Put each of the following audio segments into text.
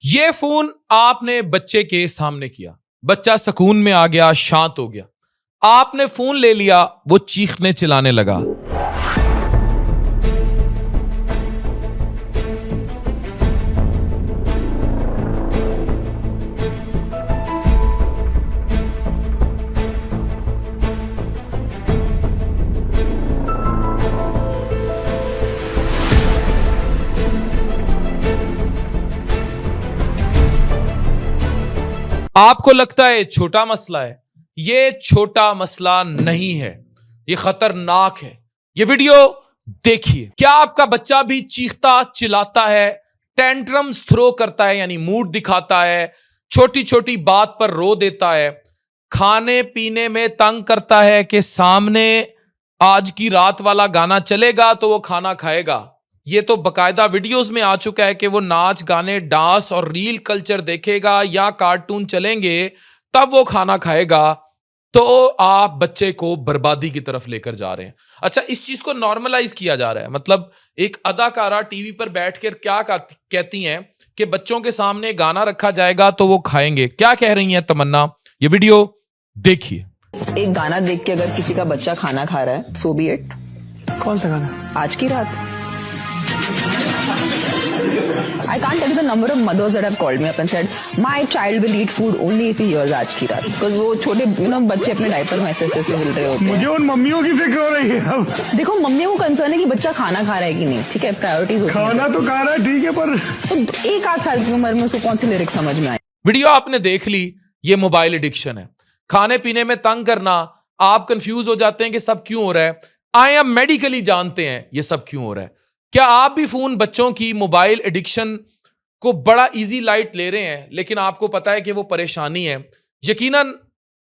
ये फोन आपने बच्चे के सामने किया, बच्चा सुकून में आ गया, शांत हो गया। आपने फोन ले लिया, वो चीखने चिल्लाने लगा। आपको लगता है छोटा मसला है, ये छोटा मसला नहीं है, ये खतरनाक है। ये वीडियो देखिए। क्या आपका बच्चा भी चीखता चिल्लाता है, टेंट्रम्स थ्रो करता है, यानी मूड दिखाता है, छोटी छोटी बात पर रो देता है, खाने पीने में तंग करता है कि सामने आज की रात वाला गाना चलेगा तो वो खाना खाएगा? ये तो बकायदा वीडियोस में आ चुका है कि वो नाच गाने, डांस और रील कल्चर देखेगा या कार्टून चलेंगे तब वो खाना खाएगा। तो आप बच्चे को बर्बादी की तरफ लेकर जा रहे हैं। अच्छा, इस चीज को नॉर्मलाइज किया जा रहा है। मतलब एक अदाकारा टीवी पर बैठकर क्या कहती हैं कि बच्चों के सामने गाना रखा जाएगा तो वो खाएंगे। क्या कह रही हैं तमन्ना, ये वीडियो देखिए। एक गाना देख के अगर किसी का बच्चा खाना खा रहा है, सो बी इट। कौन सा गाना? आज की रात। I can't tell you the number of mothers that have called me up and said, my child will eat food only if he hears आज की रात। Because वो छोटे बच्चे अपने डायपर में ऐसे हिल रहे होते हैं। मुझे उन मम्मियों की फिक्र हो रही है अब। देखो, मम्मियों को कंसर्न है कि बच्चा खाना खा रहा है कि नहीं। ठीक है, प्रायोरिटीज होती है। खाना तो खा रहा है, ठीक है, पर तो 1-8 साल की उम्र में उसको कौन सी लिरिक्स समझ में आए? वीडियो आपने देख ली। ये मोबाइल एडिक्शन है, खाने पीने में तंग करना। आप कंफ्यूज हो जाते हैं कि सब क्यों हो रहा है। आई एम मेडिकली जानते हैं ये सब क्यों हो रहा है। क्या आप भी फोन बच्चों की मोबाइल एडिक्शन को बड़ा इजी लाइट ले रहे हैं, लेकिन आपको पता है कि वो परेशानी है? यकीनन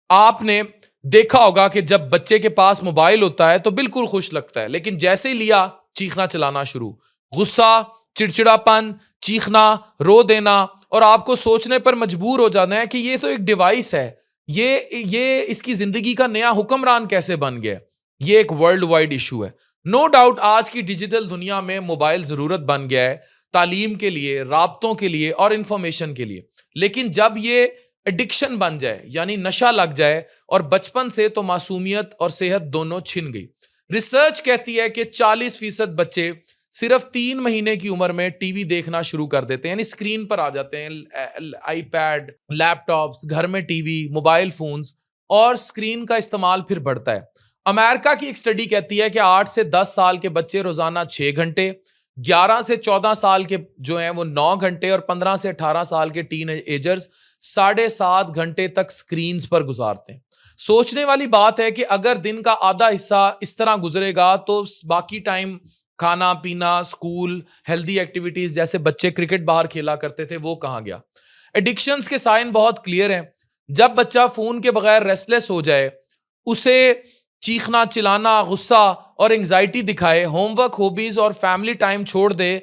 आपने देखा होगा कि जब बच्चे के पास मोबाइल होता है तो बिल्कुल खुश लगता है, लेकिन जैसे ही लिया चीखना चलाना शुरू, गुस्सा, चिड़चिड़ापन, चीखना, रो देना, और आपको सोचने पर मजबूर हो जाना है कि ये तो एक डिवाइस है, ये इसकी जिंदगी का नया हुक्मरान कैसे बन गया। ये एक वर्ल्ड वाइड इशू है। नो डाउट आज की डिजिटल दुनिया में मोबाइल जरूरत बन गया है, तालीम के लिए, राब्तों के लिए और इंफॉर्मेशन के लिए। लेकिन जब ये एडिक्शन बन जाए, यानी नशा लग जाए, और बचपन से तो मासूमियत और सेहत दोनों छिन गई। रिसर्च कहती है कि 40% बच्चे सिर्फ 3 महीने की उम्र में टीवी देखना शुरू कर देते हैं, यानी स्क्रीन पर आ जाते हैं। आईपैड, लैपटॉप्स, घर में टीवी, मोबाइल फोन्स, और स्क्रीन का इस्तेमाल फिर बढ़ता है। अमेरिका की एक स्टडी कहती है कि 8 से 10 साल के बच्चे रोजाना 6 घंटे, 11 से 14 साल के जो हैं वो 9 घंटे, और 15 से 18 साल के टीन एजर्स 7.5 घंटे तक स्क्रीन्स पर गुजारते हैं। सोचने वाली बात है कि अगर दिन का आधा हिस्सा इस तरह गुजरेगा तो बाकी टाइम खाना पीना, स्कूल, हेल्दी एक्टिविटीज, जैसे बच्चे क्रिकेट बाहर खेला करते थे, वो कहाँ गया। एडिक्शंस के साइन बहुत क्लियर हैं। जब बच्चा फोन के बगैर रेस्टलेस हो जाए, उसे चीखना चिल्लाना, गुस्सा और एंजाइटी दिखाए, होमवर्क, हॉबीज और फैमिली टाइम छोड़ दे,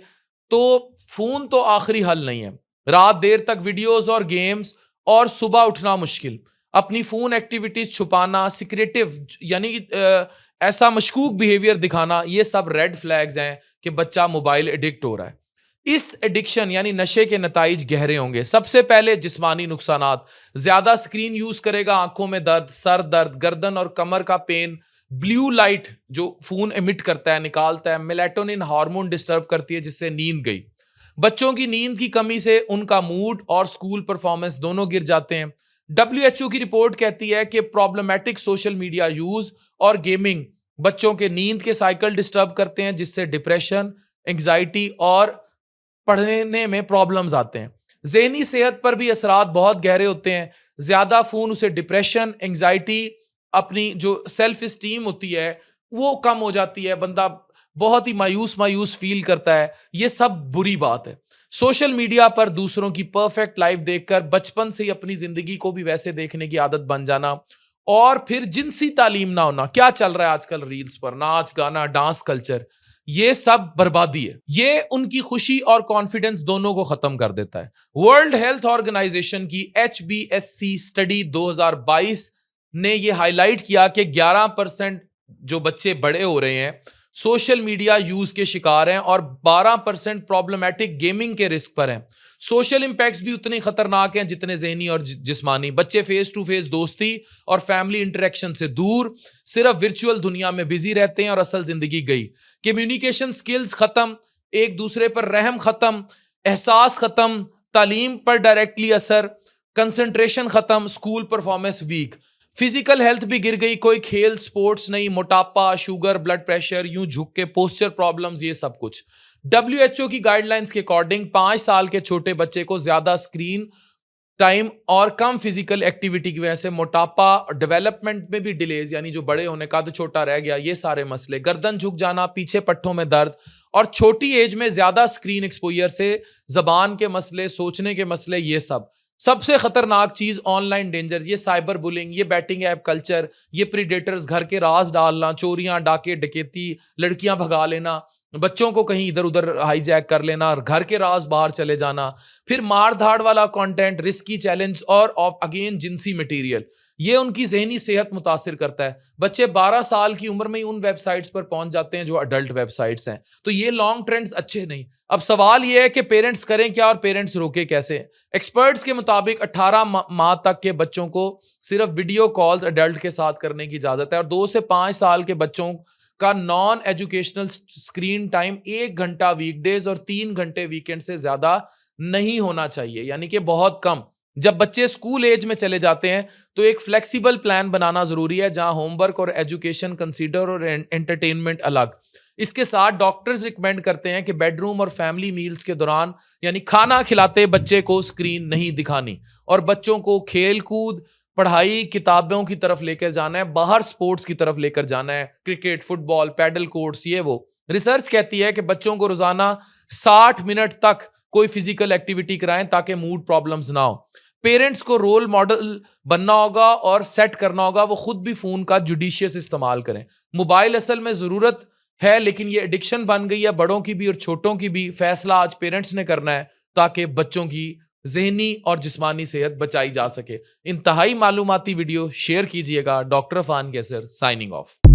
तो फोन तो आखिरी हल नहीं है। रात देर तक वीडियोस और गेम्स, और सुबह उठना मुश्किल, अपनी फोन एक्टिविटीज छुपाना, सिक्रेटिव यानी ऐसा मशकूक बिहेवियर दिखाना, ये सब रेड फ्लैग्स हैं कि बच्चा मोबाइल एडिक्ट हो रहा है। इस एडिक्शन यानी नशे के नताइज गहरे होंगे। सबसे पहले जिस्मानी नुकसानात। ज्यादा स्क्रीन यूज करेगा, आंखों में दर्द, सर दर्द, गर्दन और कमर का पेन। ब्लू लाइट जो फोन एमिट करता है, निकालता है, मेलेटोनिन हार्मोन डिस्टर्ब करती है, जिससे नींद गई। बच्चों की नींद की कमी से उनका मूड और स्कूल परफॉर्मेंस दोनों गिर जाते हैं। WHO की रिपोर्ट कहती है कि प्रॉब्लमेटिक सोशल मीडिया यूज और गेमिंग बच्चों के नींद के साइकिल डिस्टर्ब करते हैं, जिससे डिप्रेशन, एंग्जाइटी और पढ़ने में प्रॉब्लम्स आते हैं। ज़हनी सेहत पर भी असरात बहुत गहरे होते हैं। ज्यादा फोन उसे डिप्रेशन, एंग्जाइटी, अपनी जो सेल्फ इस्टीम होती है वो कम हो जाती है, बंदा बहुत ही मायूस फील करता है। ये सब बुरी बात है। सोशल मीडिया पर दूसरों की परफेक्ट लाइफ देखकर बचपन से ही अपनी जिंदगी को भी वैसे देखने की आदत बन जाना, और फिर जिनसी तालीम ना होना। क्या चल रहा है आजकल रील्स पर, नाच गाना, डांस कल्चर, ये सब बर्बादी है। ये उनकी खुशी और कॉन्फिडेंस दोनों को खत्म कर देता है। वर्ल्ड हेल्थ ऑर्गेनाइजेशन की HBSC स्टडी 2022 ने यह हाईलाइट किया कि 11% जो बच्चे बड़े हो रहे हैं सोशल मीडिया यूज के शिकार हैं और 12% प्रॉब्लमैटिक गेमिंग के रिस्क पर हैं। सोशल इंपैक्ट्स भी उतने खतरनाक हैं जितने ज़हनी और जिस्मानी। बच्चे फेस टू फेस दोस्ती और फैमिली इंटरेक्शन से दूर सिर्फ वर्चुअल दुनिया में बिजी रहते हैं और असल जिंदगी गई। कम्युनिकेशन स्किल्स खत्म, एक दूसरे पर रहम खत्म, एहसास खत्म, तालीम पर डायरेक्टली असर, कंसंट्रेशन खत्म, school performance weak, physical health भी गिर गई। कोई खेल स्पोर्ट्स नहीं, मोटापा, शुगर, ब्लड प्रेशर, यूं झुक के पोस्चर प्रॉब्लम्स, ये सब कुछ। WHO की गाइडलाइंस के अकॉर्डिंग 5 साल के छोटे बच्चे को ज्यादा स्क्रीन टाइम और कम फिजिकल एक्टिविटी की वजह से मोटापा, डेवलपमेंट में भी डिलेज, यानी जो बड़े होने का तो छोटा रह गया, ये सारे मसले, गर्दन झुक जाना, पीछे पट्टों में दर्द और छोटी एज में ज्यादा स्क्रीन एक्सपोजर से जबान के मसले, सोचने के मसले, ये सब। सबसे खतरनाक चीज ऑनलाइन डेंजर, ये साइबर बुलिंग, ये बैटिंग ऐप कल्चर, ये प्रीडेटर्स, घर के राज डालना, चोरियां, डाके, डकैती, लड़कियां भगा लेना, बच्चों को कहीं इधर उधर हाईजैक कर लेना, घर के राज बाहर चले जाना, फिर मार धाड़ वाला कंटेंट, रिस्की चैलेंज और अगेन जिनसी मटेरियल, ये उनकी जहनी सेहत मुतासिर करता है। बच्चे 12 साल की उम्र में ही उन वेबसाइट्स पर पहुंच जाते हैं जो अडल्ट वेबसाइट्स हैं। तो ये लॉन्ग ट्रेंड्स अच्छे नहीं। अब सवाल ये है कि पेरेंट्स करें क्या और पेरेंट्स रोके कैसे। एक्सपर्ट्स के मुताबिक 18 माह तक के बच्चों को सिर्फ वीडियो कॉल्स अडल्ट के साथ करने की इजाजत है और 2 से 5 साल के बच्चों का नॉन एजुकेशनल स्क्रीन टाइम 1 घंटा वीकडेज और 3 घंटे वीकेंड से ज्यादा नहीं होना चाहिए, यानी कि बहुत कम। जब बच्चे स्कूल एज में चले जाते हैं तो एक फ्लेक्सिबल प्लान बनाना जरूरी है जहां होमवर्क और एजुकेशन कंसीडर और एंटरटेनमेंट अलग। इसके साथ डॉक्टर्स रिकमेंड करते हैं कि बेडरूम और फैमिली मील्स के दौरान, यानी खाना खिलाते बच्चे को स्क्रीन नहीं दिखानी और बच्चों को खेल कूद, पढ़ाई, किताबों की तरफ लेकर जाना है, बाहर स्पोर्ट्स की तरफ लेकर जाना है, क्रिकेट, फुटबॉल, पैडल कोर्ट्स, ये वो। रिसर्च कहती है कि बच्चों को रोजाना 60 मिनट तक कोई फिजिकल एक्टिविटी कराएं ताकि मूड प्रॉब्लम्स ना हो। पेरेंट्स को रोल मॉडल बनना होगा और सेट करना होगा, वो खुद भी फोन का जुडिशियस इस्तेमाल करें। मोबाइल असल में जरूरत है लेकिन ये एडिक्शन बन गई है, बड़ों की भी और छोटों की भी। फैसला आज पेरेंट्स ने करना है ताकि बच्चों की ज़हनी और जिस्मानी सेहत बचाई जा सके। इंतहाई मालूमाती वीडियो शेयर कीजिएगा। डॉक्टर अफान कैसर साइनिंग ऑफ।